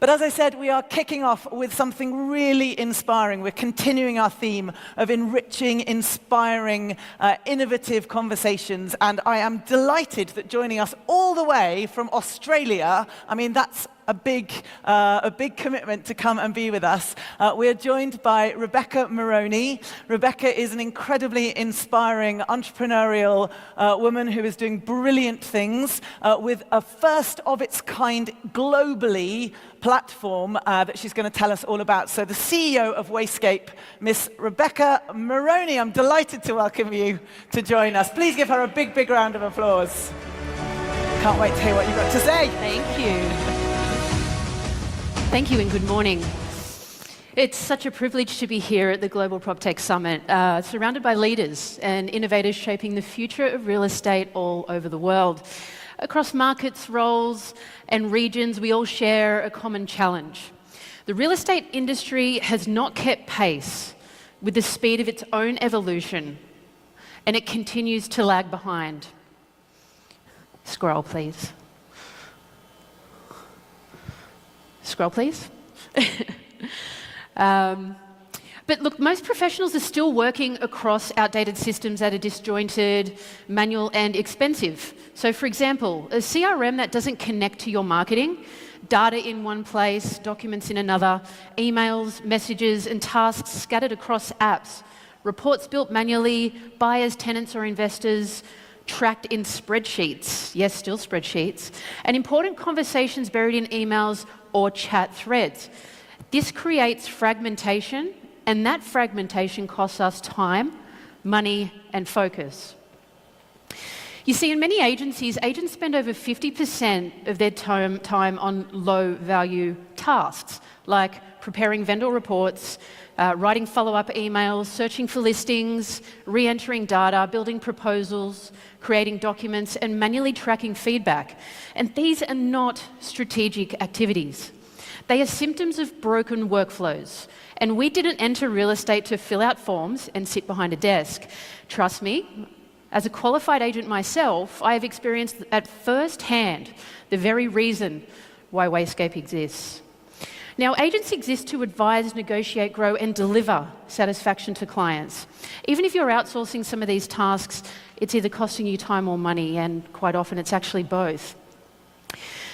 But as I said, we are kicking off with something really inspiring. We're continuing our theme of enriching, inspiring, innovative conversations. And I am delighted that joining us all the way from Australia, I mean, that's a big commitment to come and be with us. We're joined by Rebecca Moroney. Rebecca is an incredibly inspiring entrepreneurial woman who is doing brilliant things with a first-of-its-kind globally platform that she's going to tell us all about. So the CEO of Wayscape, Miss Rebecca Moroney, I'm delighted to welcome you to join us. Please give her a big, big round of applause. Can't wait to hear what you've got to say. Thank you. Thank you and good morning. It's such a privilege to be here at the Global PropTech Summit, surrounded by leaders and innovators shaping the future of real estate all over the world. Across markets, roles, and regions, we all share a common challenge. The real estate industry has not kept pace with the speed of its own evolution, and it continues to lag behind. Scroll, please. Scroll, please. But look, most professionals are still working across outdated systems that are disjointed, manual, and expensive. So for example, a CRM that doesn't connect to your marketing, data in one place, documents in another, emails, messages, and tasks scattered across apps, reports built manually, buyers, tenants, or investors, tracked in spreadsheets, yes, still spreadsheets, and important conversations buried in emails or chat threads. This creates fragmentation, and that fragmentation costs us time, money, and focus. You see, in many agencies, agents spend over 50% of their time on low-value tasks, like preparing vendor reports, writing follow-up emails, searching for listings, re-entering data, building proposals, creating documents, and manually tracking feedback. And these are not strategic activities. They are symptoms of broken workflows. And we didn't enter real estate to fill out forms and sit behind a desk. Trust me, as a qualified agent myself, I have experienced at first hand the very reason why Wayscape exists. Now, agents exist to advise, negotiate, grow, and deliver satisfaction to clients. Even if you're outsourcing some of these tasks, it's either costing you time or money, and quite often it's actually both.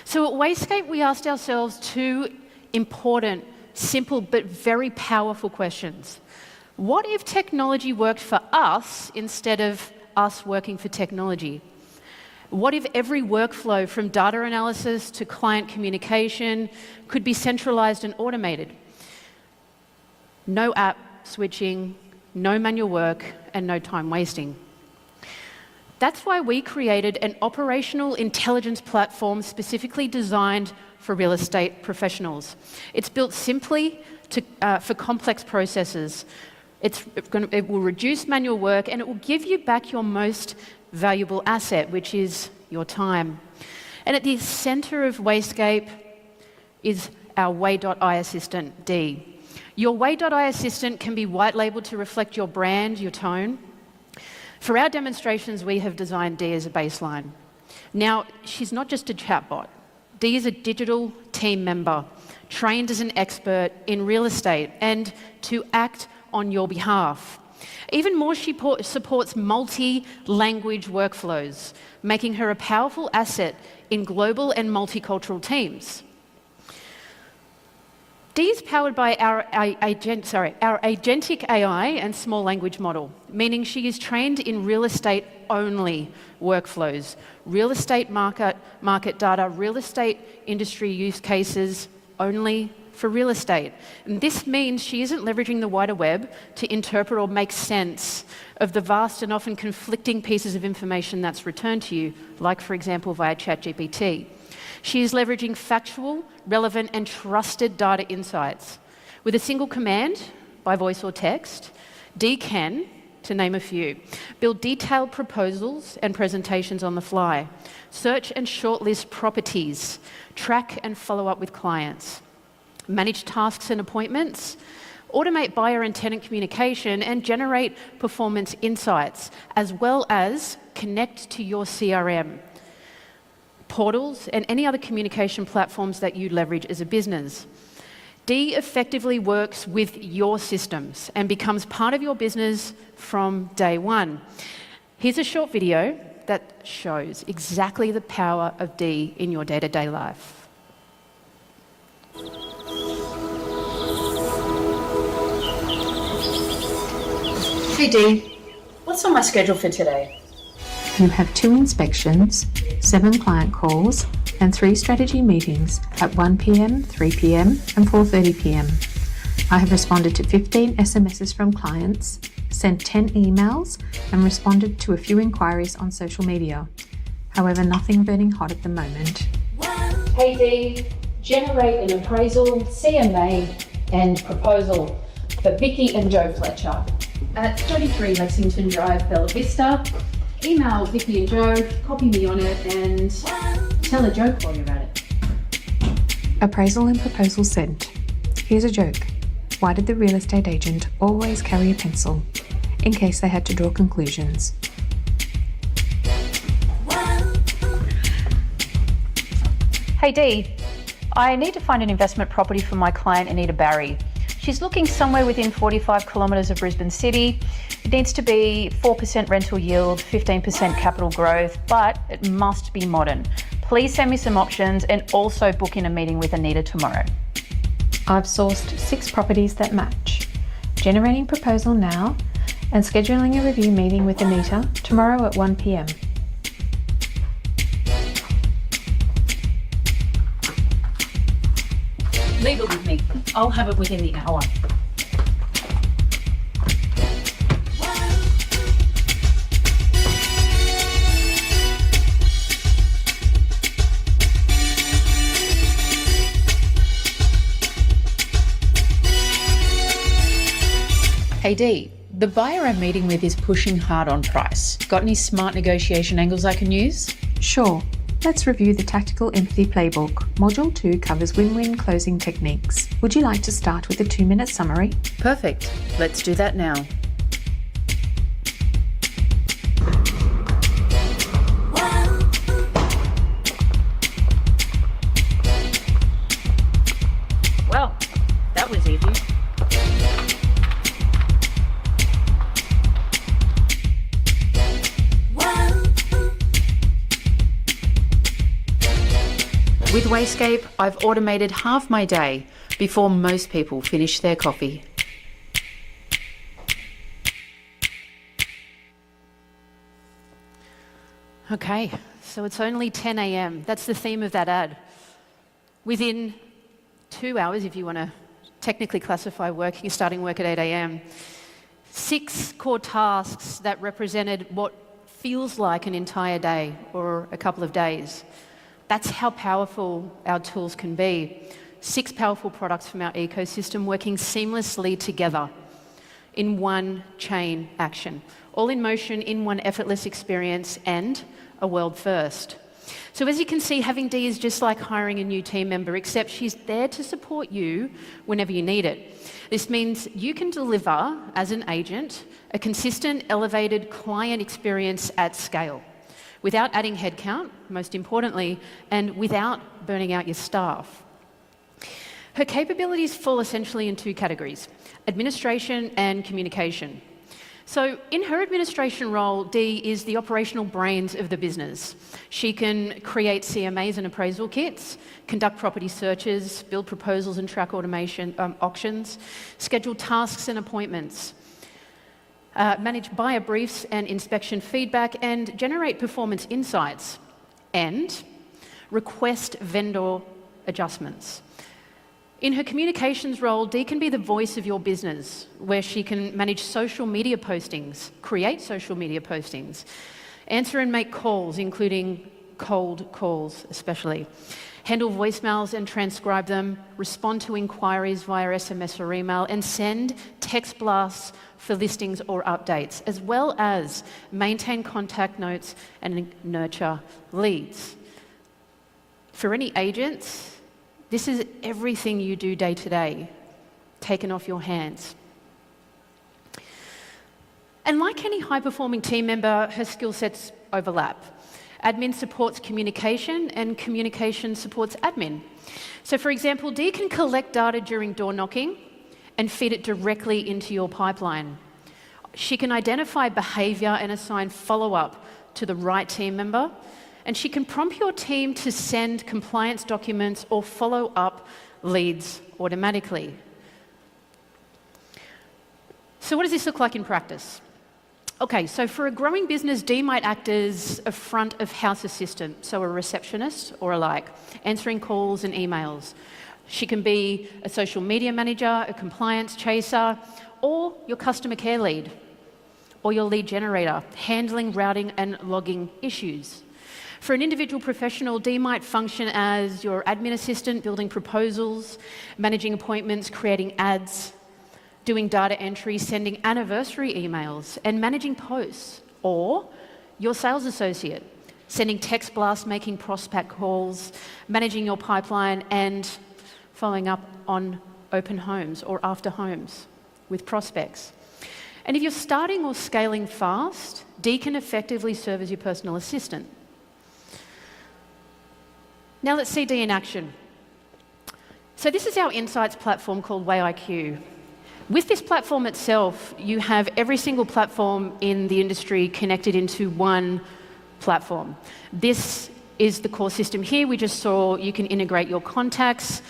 So at Wayscape, we asked ourselves two important, simple, but very powerful questions. What if technology worked for us instead of us working for technology? What if every workflow from data analysis to client communication could be centralized and automated? No app switching, no manual work, and no time wasting. That's why we created an operational intelligence platform specifically designed for real estate professionals. It's built simply for complex processes. It will reduce manual work, and it will give you back your most valuable asset, which is your time. And at the center of Wayscape is our Way.i assistant, D. Your Way.i assistant can be white-labeled to reflect your brand, your tone. For our demonstrations, we have designed D as a baseline. Now, she's not just a chatbot. D is a digital team member, trained as an expert in real estate and to act on your behalf. Even more, she supports multi-language workflows, making her a powerful asset in global and multicultural teams. D is powered by our agentic AI and small language model, meaning she is trained in real estate only workflows, real estate market data, real estate industry use cases only for real estate. And this means she isn't leveraging the wider web to interpret or make sense of the vast and often conflicting pieces of information that's returned to you, like, for example, via ChatGPT. She is leveraging factual, relevant, and trusted data insights. With a single command, by voice or text, D can, to name a few, build detailed proposals and presentations on the fly, search and shortlist properties, track and follow up with clients, manage tasks and appointments, automate buyer and tenant communication, and generate performance insights, as well as connect to your CRM. portals, and any other communication platforms that you leverage as a business. Dee effectively works with your systems and becomes part of your business from day one. Here's a short video that shows exactly the power of Dee in your day-to-day life. Hey Dee, what's on my schedule for today? You have 2 inspections, 7 client calls, and 3 strategy meetings at 1 p.m, 3 p.m, and 4:30 p.m. I have responded to 15 SMSs from clients, sent 10 emails, and responded to a few inquiries on social media. However, nothing burning hot at the moment. Hey Dee, generate an appraisal, CMA, and proposal for Vicky and Joe Fletcher at 33 Lexington Drive, Bella Vista. Email Vicky and Joe, copy me on it, and tell a joke for you about it. Appraisal and proposal sent. Here's a joke. Why did the real estate agent always carry a pencil? In case they had to draw conclusions. Hey Dee, I need to find an investment property for my client Anita Barry. She's looking somewhere within 45 kilometres of Brisbane City. It needs to be 4% rental yield, 15% capital growth, but it must be modern. Please send me some options and also book in a meeting with Anita tomorrow. I've sourced 6 properties that match. Generating proposal now and scheduling a review meeting with Anita tomorrow at 1 p.m. Leave it with me. I'll have it within the hour. Hey Dee, the buyer I'm meeting with is pushing hard on price. Got any smart negotiation angles I can use? Sure. Let's review the Tactical Empathy Playbook. Module 2 covers win-win closing techniques. Would you like to start with a 2-minute summary? Perfect. Let's do that now. Well, that was easy. With Wayscape, I've automated half my day before most people finish their coffee. Okay, so it's only 10 a.m. That's the theme of that ad. Within 2 hours, if you want to technically classify working, starting work at 8 a.m., 6 core tasks that represented what feels like an entire day or a couple of days. That's how powerful our tools can be. 6 powerful products from our ecosystem working seamlessly together in one chain action, all in motion in one effortless experience and a world first. So as you can see, having Dee is just like hiring a new team member, except she's there to support you whenever you need it. This means you can deliver, as an agent, a consistent, elevated client experience at scale, without adding headcount, most importantly, and without burning out your staff. Her capabilities fall essentially in 2 categories: administration and communication. So in her administration role, Dee is the operational brains of the business. She can create CMAs and appraisal kits, conduct property searches, build proposals and track auctions, schedule tasks and appointments, manage buyer briefs and inspection feedback, and generate performance insights, and request vendor adjustments. In her communications role, Dee can be the voice of your business, where she can manage social media postings, create social media postings, answer and make calls, including cold calls especially, handle voicemails and transcribe them, respond to inquiries via SMS or email, and send text blasts for listings or updates, as well as maintain contact notes and nurture leads. For any agents, this is everything you do day to day, taken off your hands. And like any high-performing team member, her skill sets overlap. Admin supports communication, and communication supports admin. So for example, Dee can collect data during door knocking and feed it directly into your pipeline. She can identify behaviour and assign follow-up to the right team member, and she can prompt your team to send compliance documents or follow up leads automatically. So what does this look like in practice? Okay, so for a growing business, Dee might act as a front of house assistant, so a receptionist or alike, answering calls and emails. She can be a social media manager, a compliance chaser, or your customer care lead, or your lead generator, handling routing and logging issues. For an individual professional, Dee might function as your admin assistant, building proposals, managing appointments, creating ads, doing data entry, sending anniversary emails, and managing posts. Or your sales associate, sending text blasts, making prospect calls, managing your pipeline, and following up on open homes or after homes with prospects. And if you're starting or scaling fast, Dee can effectively serve as your personal assistant. Now let's see Dee in action. So this is our insights platform called WayIQ. With this platform itself, you have every single platform in the industry connected into one platform. This is the core system here. We just saw you can integrate your contacts.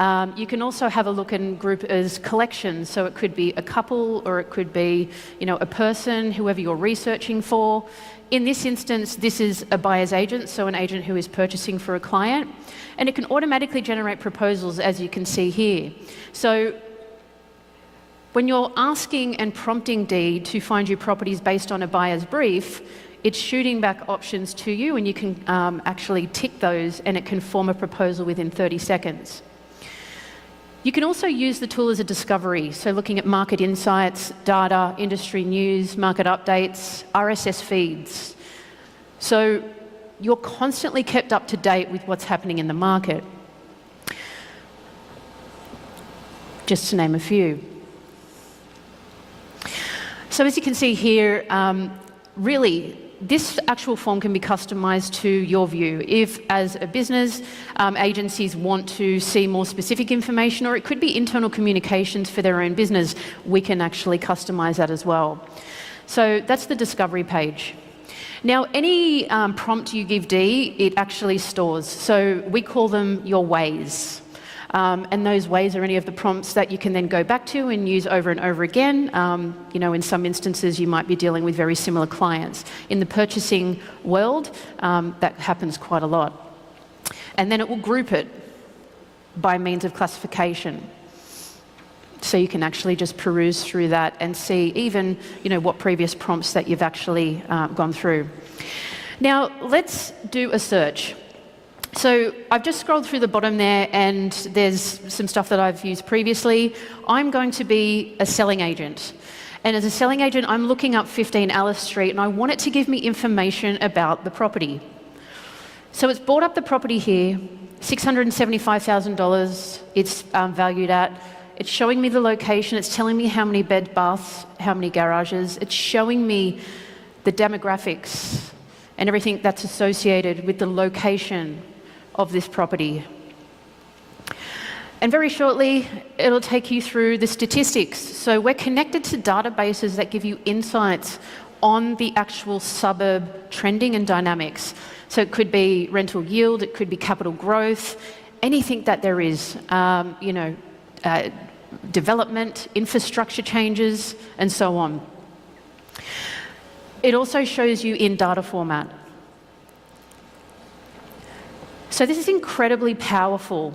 You can also have a look and group as collections. So it could be a couple, or it could be, a person, whoever you're researching for. In this instance, this is a buyer's agent, so an agent who is purchasing for a client. And it can automatically generate proposals, as you can see here. So when you're asking and prompting Dee to find you properties based on a buyer's brief, it's shooting back options to you, and you can actually tick those, and it can form a proposal within 30 seconds. You can also use the tool as a discovery, so looking at market insights, data, industry news, market updates, RSS feeds. So you're constantly kept up to date with what's happening in the market. Just to name a few. So as you can see here, really, this actual form can be customized to your view. If, as a business, agencies want to see more specific information, or it could be internal communications for their own business, we can actually customize that as well. So that's the discovery page. Now, any prompt you give Dee, it actually stores. So we call them your ways. And those ways are any of the prompts that you can then go back to and use over and over again. In some instances, you might be dealing with very similar clients. In the purchasing world, that happens quite a lot. And then it will group it by means of classification. So you can actually just peruse through that and see even, what previous prompts that you've actually gone through. Now, let's do a search. So I've just scrolled through the bottom there, and there's some stuff that I've used previously. I'm going to be a selling agent. And as a selling agent, I'm looking up 15 Alice Street, and I want it to give me information about the property. So it's brought up the property here, $675,000 it's valued at. It's showing me the location. It's telling me how many bed baths, how many garages. It's showing me the demographics and everything that's associated with the location of this property. And very shortly, it'll take you through the statistics. So we're connected to databases that give you insights on the actual suburb trending and dynamics. So it could be rental yield, it could be capital growth, anything that there is, development, infrastructure changes, and so on. It also shows you in data format. So this is incredibly powerful.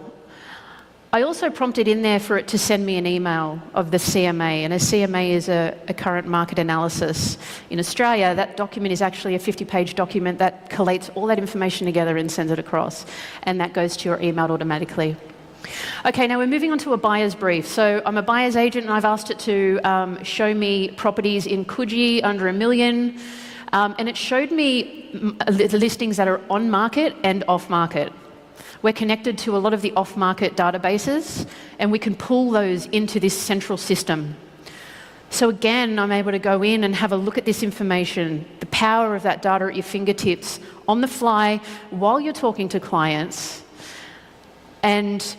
I also prompted in there for it to send me an email of the CMA, and a CMA is a current market analysis. In Australia, that document is actually a 50-page document that collates all that information together and sends it across, and that goes to your email automatically. Okay, now we're moving on to a buyer's brief. So I'm a buyer's agent, and I've asked it to show me properties in Coogee under $1 million, and it showed me the listings that are on market and off market. We're connected to a lot of the off-market databases, and we can pull those into this central system. So again, I'm able to go in and have a look at this information, the power of that data at your fingertips on the fly while you're talking to clients, and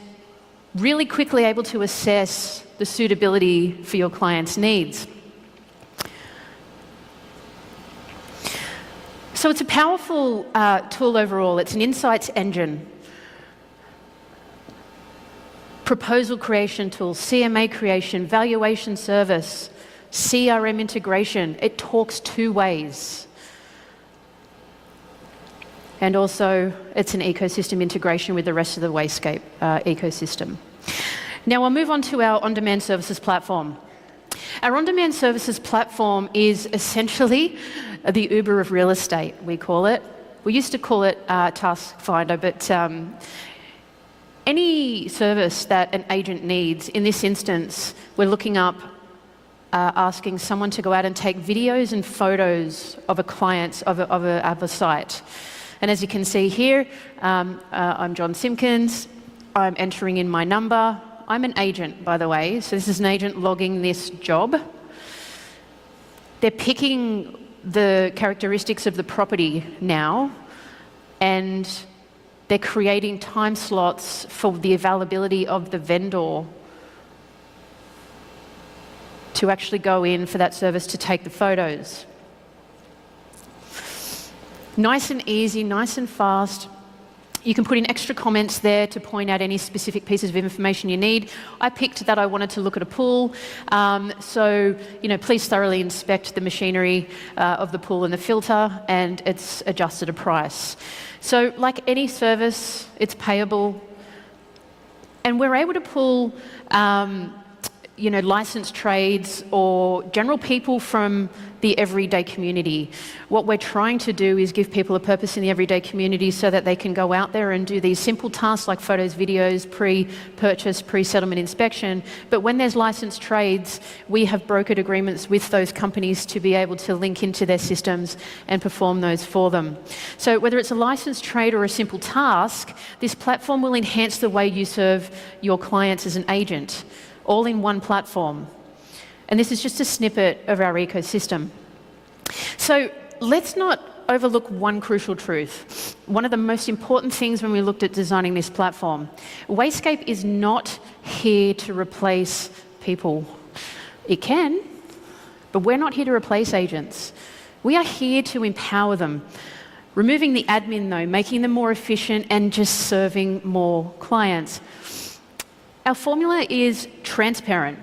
really quickly able to assess the suitability for your client's needs. So it's a powerful tool overall. It's an insights engine. Proposal creation tool, CMA creation, valuation service, CRM integration. It talks two ways. And also, it's an ecosystem integration with the rest of the Wayscape ecosystem. Now I'll move on to our on-demand services platform. Our on-demand services platform is essentially the Uber of real estate, we call it. We used to call it Task Finder, but any service that an agent needs, in this instance, we're looking up, asking someone to go out and take videos and photos of a client's, of a site. And as you can see here, I'm John Simpkins. I'm entering in my number. I'm an agent, by the way, so this is an agent logging this job. They're picking the characteristics of the property now, and they're creating time slots for the availability of the vendor to actually go in for that service to take the photos. Nice and easy, nice and fast. You can put in extra comments there to point out any specific pieces of information you need. I picked that I wanted to look at a pool, so please thoroughly inspect the machinery of the pool and the filter, and it's adjusted a price. So like any service, it's payable, and we're able to pull licensed trades or general people from the everyday community. What we're trying to do is give people a purpose in the everyday community so that they can go out there and do these simple tasks like photos, videos, pre-purchase, pre-settlement inspection. But when there's licensed trades, we have brokered agreements with those companies to be able to link into their systems and perform those for them. So whether it's a licensed trade or a simple task, this platform will enhance the way you serve your clients as an agent, all in one platform. And this is just a snippet of our ecosystem. So let's not overlook one crucial truth. One of the most important things when we looked at designing this platform, Wayscape is not here to replace people. It can, but we're not here to replace agents. We are here to empower them, removing the admin though, making them more efficient and just serving more clients. Our formula is transparent.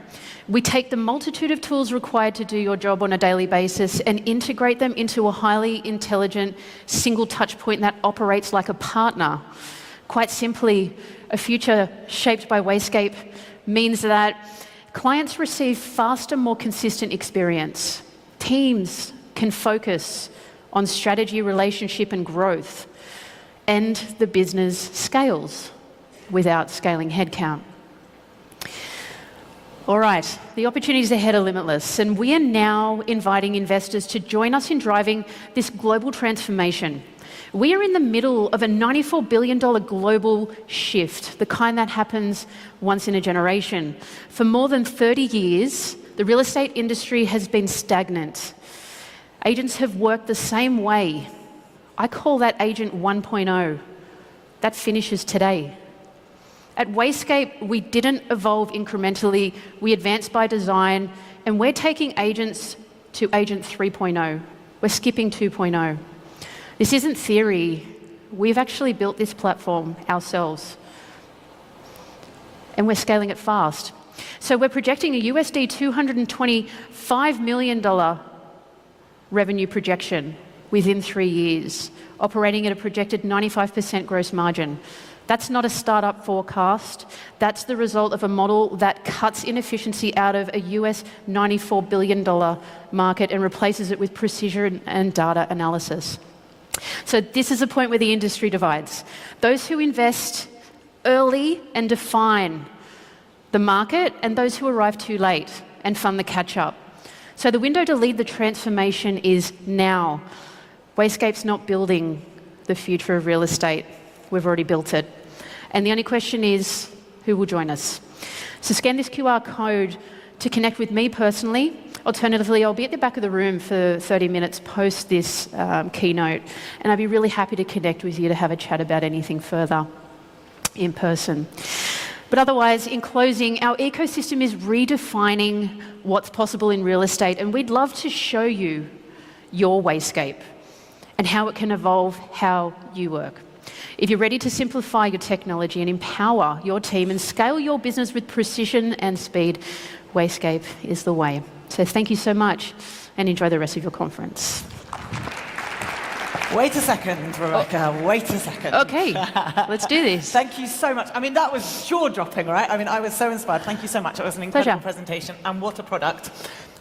We take the multitude of tools required to do your job on a daily basis and integrate them into a highly intelligent single touch point that operates like a partner. Quite simply, a future shaped by Wayscape means that clients receive faster, more consistent experience. Teams can focus on strategy, relationship, and growth. And the business scales without scaling headcount. All right, the opportunities ahead are limitless, and we are now inviting investors to join us in driving this global transformation. We are in the middle of a $94 billion global shift, the kind that happens once in a generation. For more than 30 years, the real estate industry has been stagnant. Agents have worked the same way. I call that Agent 1.0. That finishes today. At Wayscape, we didn't evolve incrementally, we advanced by design, and we're taking agents to Agent 3.0. We're skipping 2.0. This isn't theory. We've actually built this platform ourselves. And we're scaling it fast. So we're projecting a USD $225 million revenue projection within 3 years, operating at a projected 95% gross margin. That's not a startup forecast. That's the result of a model that cuts inefficiency out of a US $94 billion market and replaces it with precision and data analysis. So this is a point where the industry divides. Those who invest early and define the market, and those who arrive too late and fund the catch-up. So the window to lead the transformation is now. Wayscape's not building the future of real estate. We've already built it. And the only question is, who will join us? So scan this QR code to connect with me personally, Alternatively, I'll be at the back of the room for 30 minutes post this keynote, and I'd be really happy to connect with you to have a chat about anything further in person. But otherwise, in closing, our ecosystem is redefining what's possible in real estate, and we'd love to show you your Wayscape and how it can evolve how you work. If you're ready to simplify your technology and empower your team and scale your business with precision and speed, Wayscape is the way. So thank you so much and enjoy the rest of your conference. Wait a second, Rebecca, wait a second. Okay, let's do this. Thank you so much. I mean, that was jaw-dropping, right? I mean, I was so inspired. Thank you so much. It was an incredible presentation, and what a product.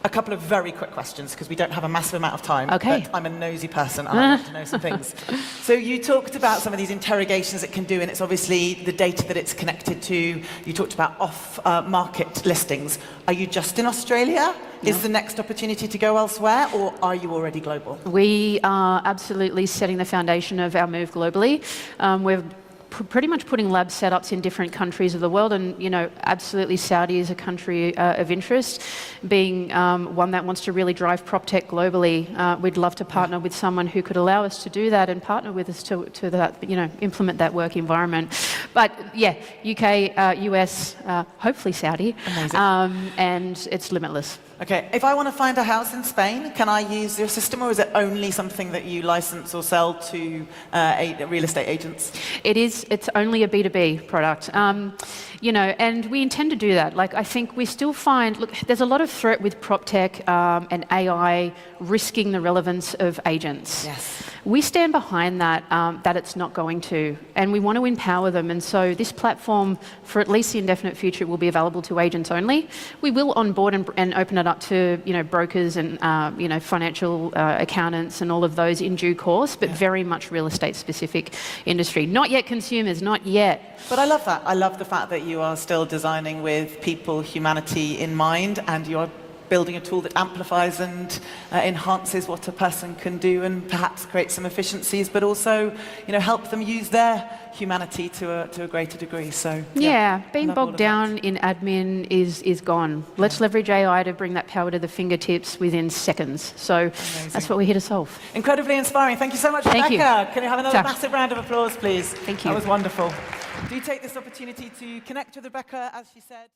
A couple of very quick questions, because we don't have a massive amount of time. Okay. But I'm a nosy person, and I want to know some things. So you talked about some of these interrogations it can do, and it's obviously the data that it's connected to. You talked about off-market listings. Are you just in Australia? No. Is the next opportunity to go elsewhere, or are you already global? We are absolutely setting the foundation of our move globally. We're pretty much putting lab setups in different countries of the world, and absolutely Saudi is a country of interest, being one that wants to really drive PropTech globally. We'd love to partner with someone who could allow us to do that and partner with us to that, implement that work environment. But yeah, UK, US, hopefully Saudi, and it's limitless. Okay, if I want to find a house in Spain, can I use your system, or is it only something that you license or sell to real estate agents? It's only a B2B product. And we intend to do that. Like, I think we still find, look, there's a lot of threat with PropTech and AI risking the relevance of agents. Yes. We stand behind that, that it's not going to, and we want to empower them. And so this platform, for at least the indefinite future, will be available to agents only. We will onboard and open it up to brokers and financial accountants and all of those in due course, but very much real estate specific industry. Not yet consumers, not yet. But I love that. I love the fact that you are still designing with people, humanity in mind, and you're building a tool that amplifies and enhances what a person can do, and perhaps create some efficiencies, but also, help them use their humanity to a greater degree. So being bogged down in admin is gone. Let's leverage AI to bring that power to the fingertips within seconds. So amazing. That's what we're here to solve. Incredibly inspiring. Thank you so much, Thank Rebecca. you. Can you have another massive round of applause, please? Thank you. That was wonderful. Do take this opportunity to connect with Rebecca, as she said.